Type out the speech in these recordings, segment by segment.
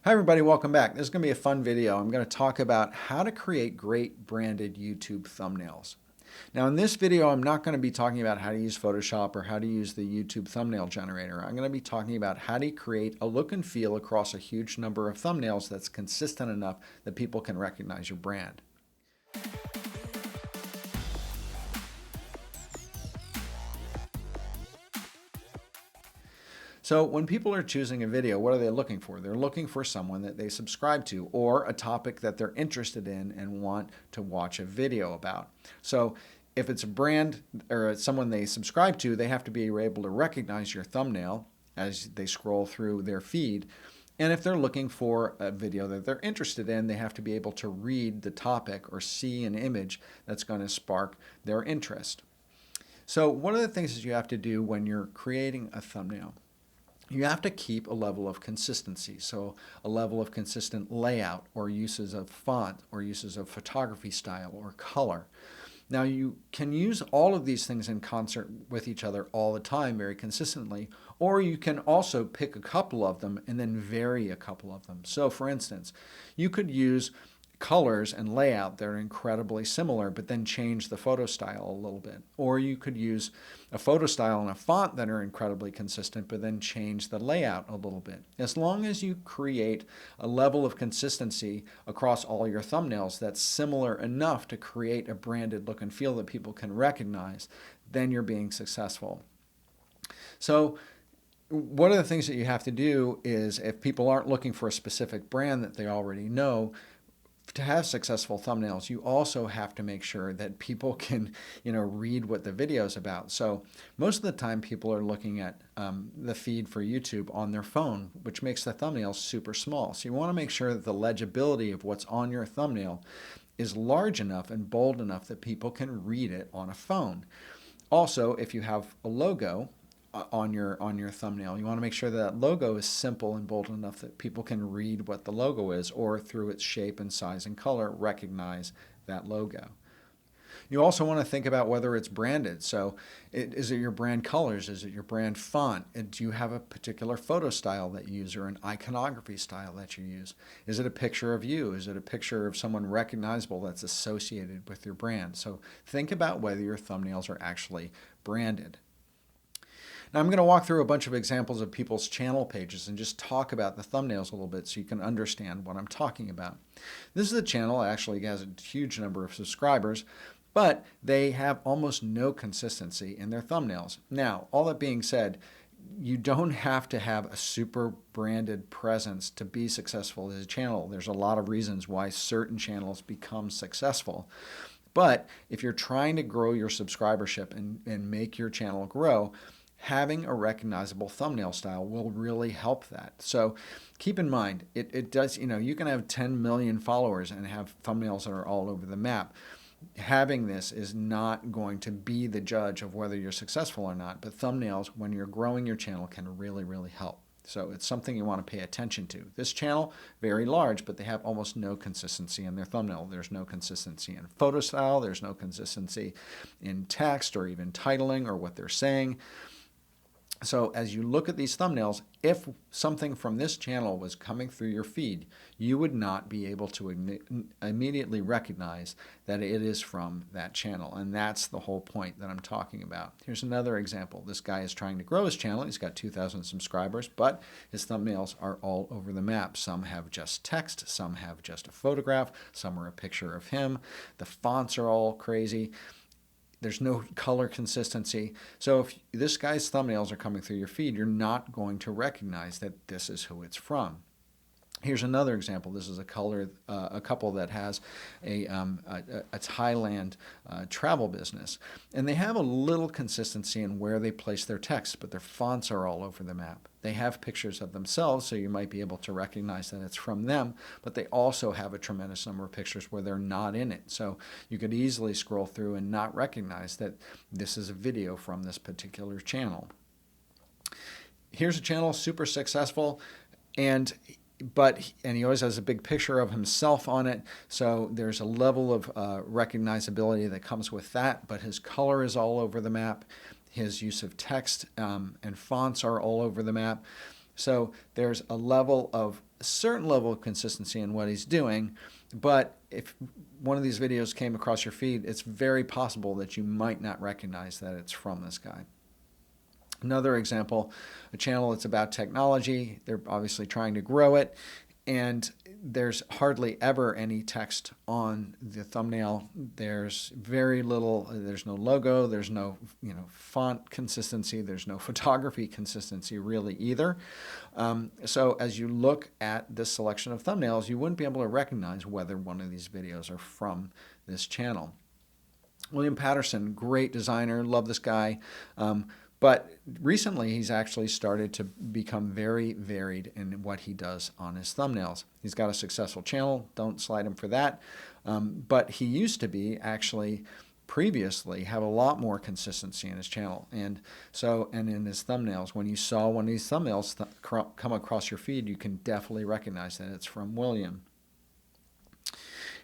Hi everybody, welcome back. This is going to be a fun video. I'm going to talk about how to create great branded YouTube thumbnails. Now in this video, I'm not going to be talking about how to use Photoshop or how to use the YouTube thumbnail generator. I'm going to be talking about how to create a look and feel across a huge number of thumbnails that's consistent enough that people can recognize your brand. So when people are choosing a video, what are they looking for? They're looking for someone that they subscribe to or a topic that they're interested in and want to watch a video about. So if it's a brand or it's someone they subscribe to, they have to be able to recognize your thumbnail as they scroll through their feed. And if they're looking for a video that they're interested in, they have to be able to read the topic or see an image that's going to spark their interest. So one of the things that you have to do when you're creating a thumbnail, you have to keep a level of consistency. So a level of consistent layout or uses of font or uses of photography style or color. Now you can use all of these things in concert with each other all the time very consistently, or you can also pick a couple of them and then vary a couple of them. So for instance, you could use colors and layout that are incredibly similar, but then change the photo style a little bit. Or you could use a photo style and a font that are incredibly consistent, but then change the layout a little bit. As long as you create a level of consistency across all your thumbnails that's similar enough to create a branded look and feel that people can recognize, then you're being successful. So one of the things that you have to do is, if people aren't looking for a specific brand that they already know, to have successful thumbnails, you also have to make sure that people can, read what the video is about. So most of the time people are looking at the feed for YouTube on their phone, which makes the thumbnails super small. So you want to make sure that the legibility of what's on your thumbnail is large enough and bold enough that people can read it on a phone. Also, if you have a logo on your thumbnail, you want to make sure that logo is simple and bold enough that people can read what the logo is, or through its shape and size and color recognize that logo. You also want to think about whether it's branded. So is it your brand colors? Is it your brand font? Do you have a particular photo style that you use or an iconography style that you use? Is it a picture of you? Is it a picture of someone recognizable that's associated with your brand? So think about whether your thumbnails are actually branded. Now I'm going to walk through a bunch of examples of people's channel pages and just talk about the thumbnails a little bit so you can understand what I'm talking about. This is a channel that actually has a huge number of subscribers, but they have almost no consistency in their thumbnails. Now, all that being said, you don't have to have a super branded presence to be successful as a channel. There's a lot of reasons why certain channels become successful. But if you're trying to grow your subscribership and make your channel grow, having a recognizable thumbnail style will really help that. So keep in mind, it does, you can have 10 million followers and have thumbnails that are all over the map. Having this is not going to be the judge of whether you're successful or not, but thumbnails, when you're growing your channel, can really, really help. So it's something you want to pay attention to. This channel, very large, but they have almost no consistency in their thumbnail. There's no consistency in photo style. There's no consistency in text or even titling or what they're saying. So as you look at these thumbnails, if something from this channel was coming through your feed, you would not be able to immediately recognize that it is from that channel. And that's the whole point that I'm talking about. Here's another example. This guy is trying to grow his channel. He's got 2,000 subscribers, but his thumbnails are all over the map. Some have just text, some have just a photograph, some are a picture of him. The fonts are all crazy. There's no color consistency. So if this guy's thumbnails are coming through your feed, you're not going to recognize that this is who it's from. Here's another example. This is a couple that has a Thailand travel business. And they have a little consistency in where they place their text, but their fonts are all over the map. They have pictures of themselves, so you might be able to recognize that it's from them, but they also have a tremendous number of pictures where they're not in it. So you could easily scroll through and not recognize that this is a video from this particular channel. Here's a channel, super successful, and he always has a big picture of himself on it, so there's a level of recognizability that comes with that, but his color is all over the map. His use of text and fonts are all over the map. So there's a certain level of consistency in what he's doing, but if one of these videos came across your feed, it's very possible that you might not recognize that it's from this guy. Another example, a channel that's about technology. They're obviously trying to grow it, and there's hardly ever any text on the thumbnail. There's very little, there's no logo, there's no font consistency, there's no photography consistency really either. So as you look at this selection of thumbnails, you wouldn't be able to recognize whether one of these videos are from this channel. William Patterson, great designer, love this guy. But recently, he's actually started to become very varied in what he does on his thumbnails. He's got a successful channel. Don't slide him for that. But he used to be actually previously have a lot more consistency in his channel. And in his thumbnails, when you saw one of these thumbnails come across your feed, you can definitely recognize that it's from William.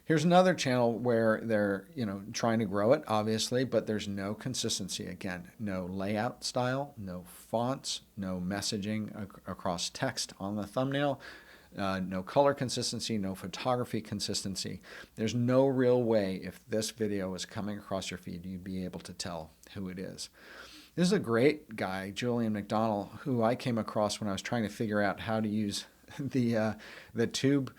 Here's another channel where they're trying to grow it, obviously, but there's no consistency. Again, no layout style, no fonts, no messaging across text on the thumbnail, no color consistency, no photography consistency. There's no real way, if this video is coming across your feed, you'd be able to tell who it is. This is a great guy, Julian McDonald, who I came across when I was trying to figure out how to use the tube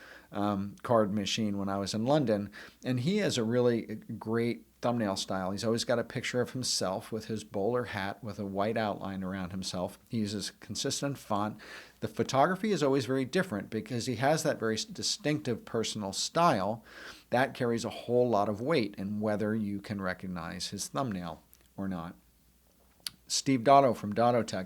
card machine when I was in London, and he has a really great thumbnail style. He's always got a picture of himself with his bowler hat with a white outline around himself. He uses consistent font. The photography is always very different because he has that very distinctive personal style that carries a whole lot of weight in whether you can recognize his thumbnail or not. Steve Dotto from Dottotech.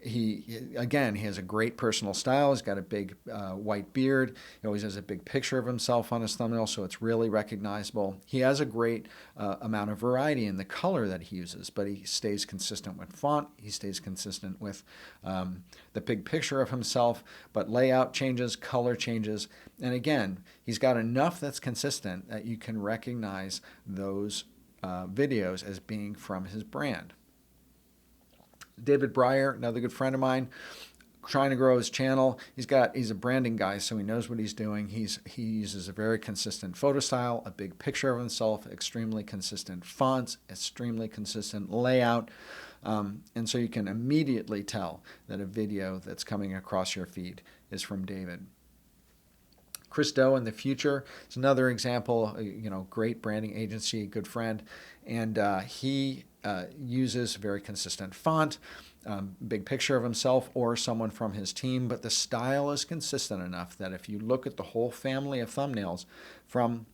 He has a great personal style. He's got a big white beard. He always has a big picture of himself on his thumbnail, so it's really recognizable. He has a great amount of variety in the color that he uses, but he stays consistent with font. He stays consistent with the big picture of himself, but layout changes, color changes. And again, he's got enough that's consistent that you can recognize those videos as being from his brand. David Breyer, another good friend of mine, trying to grow his channel. He's a branding guy, so he knows what he's doing. He uses a very consistent photo style, a big picture of himself, extremely consistent fonts, extremely consistent layout. And so you can immediately tell that a video that's coming across your feed is from David. Chris Doe in the Future is another example, great branding agency, good friend, and he uses very consistent font, big picture of himself or someone from his team, but the style is consistent enough that if you look at the whole family of thumbnails from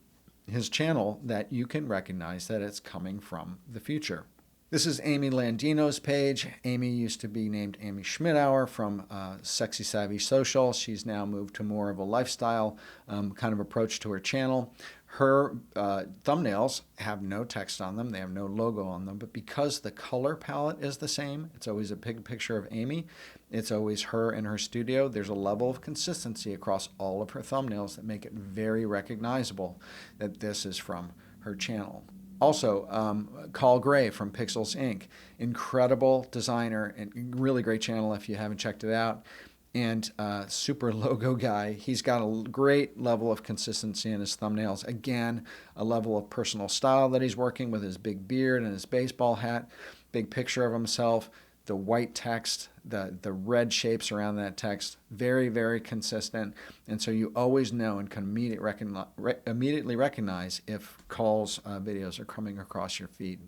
his channel, that you can recognize that it's coming from the future. This is Amy Landino's page. Amy used to be named Amy Schmidauer from Sexy Savvy Social. She's now moved to more of a lifestyle kind of approach to her channel. Her thumbnails have no text on them. They have no logo on them. But because the color palette is the same, it's always a big picture of Amy. It's always her in her studio. There's a level of consistency across all of her thumbnails that make it very recognizable that this is from her channel. Also, Carl Gray from Pixels Inc. Incredible designer and really great channel if you haven't checked it out. And super logo guy. He's got a great level of consistency in his thumbnails. Again, a level of personal style that he's working with his big beard and his baseball hat, big picture of himself, the white text, the red shapes around that text, very, very consistent. And so you always know and can immediately recognize if Carl's videos are coming across your feed.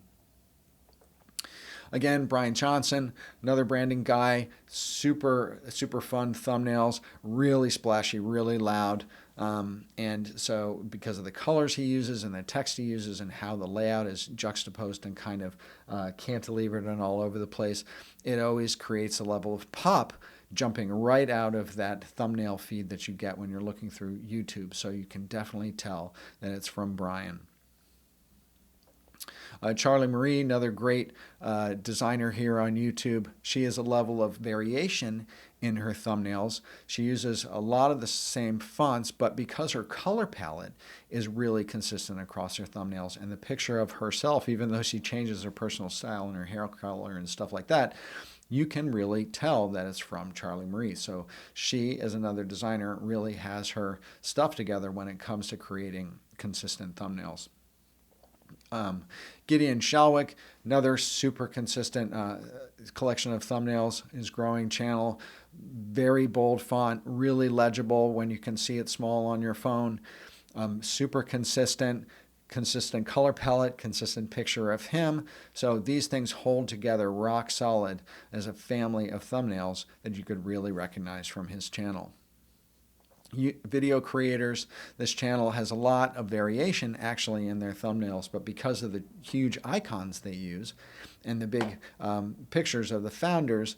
Again, Brian Johnson, another branding guy, super fun thumbnails, really splashy, really loud. And so because of the colors he uses and the text he uses and how the layout is juxtaposed and kind of cantilevered and all over the place, it always creates a level of pop jumping right out of that thumbnail feed that you get when you're looking through YouTube. So you can definitely tell that it's from Brian. Charlie Marie, another great designer here on YouTube. She has a level of variation in her thumbnails. She uses a lot of the same fonts, but because her color palette is really consistent across her thumbnails and the picture of herself, even though she changes her personal style and her hair color and stuff like that, you can really tell that it's from Charlie Marie. So she, as another designer, really has her stuff together when it comes to creating consistent thumbnails. Gideon Shalwick, another super consistent collection of thumbnails, his growing channel. Very bold font, really legible when you can see it small on your phone. Super consistent color palette, consistent picture of him. So these things hold together rock solid as a family of thumbnails that you could really recognize from his channel. Video creators, this channel has a lot of variation actually in their thumbnails, but because of the huge icons they use and the big pictures of the founders,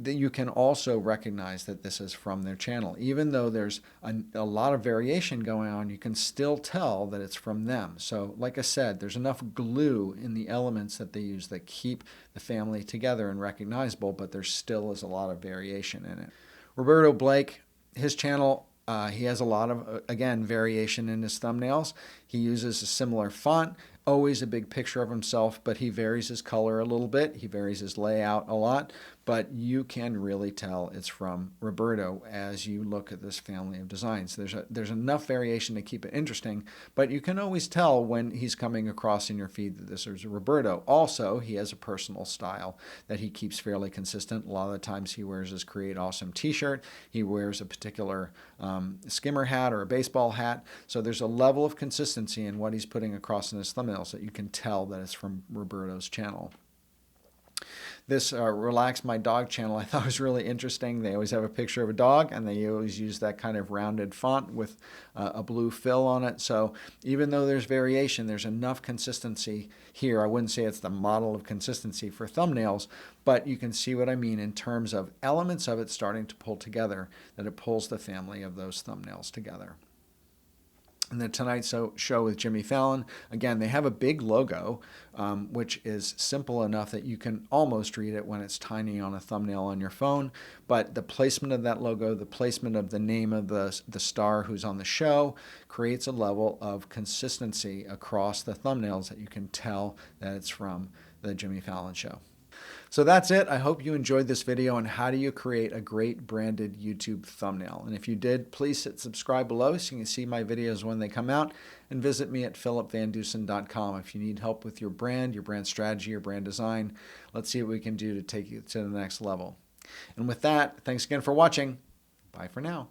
you can also recognize that this is from their channel. Even though there's a lot of variation going on, you can still tell that it's from them. So like I said, there's enough glue in the elements that they use that keep the family together and recognizable, but there still is a lot of variation in it. Roberto Blake, his channel, he has a lot of, again, variation in his thumbnails. He uses a similar font, always a big picture of himself, but he varies his color a little bit. He varies his layout a lot, but you can really tell it's from Roberto as you look at this family of designs. There's enough variation to keep it interesting, but you can always tell when he's coming across in your feed that this is Roberto. Also, he has a personal style that he keeps fairly consistent. A lot of the times he wears his Create Awesome t-shirt. He wears a particular skimmer hat or a baseball hat. So there's a level of consistency in what he's putting across in his thumbnails that you can tell that it's from Roberto's channel. This Relax My Dog channel I thought was really interesting. They always have a picture of a dog, and they always use that kind of rounded font with a blue fill on it. So even though there's variation, there's enough consistency here. I wouldn't say it's the model of consistency for thumbnails, but you can see what I mean in terms of elements of it starting to pull together, that it pulls the family of those thumbnails together. And the Tonight Show with Jimmy Fallon, again, they have a big logo, which is simple enough that you can almost read it when it's tiny on a thumbnail on your phone. But the placement of that logo, the placement of the name of the star who's on the show, creates a level of consistency across the thumbnails that you can tell that it's from the Jimmy Fallon Show. So that's it. I hope you enjoyed this video on how do you create a great branded YouTube thumbnail. And if you did, please hit subscribe below so you can see my videos when they come out, and visit me at philipvandusen.com if you need help with your brand strategy, your brand design. Let's see what we can do to take you to the next level. And with that, thanks again for watching. Bye for now.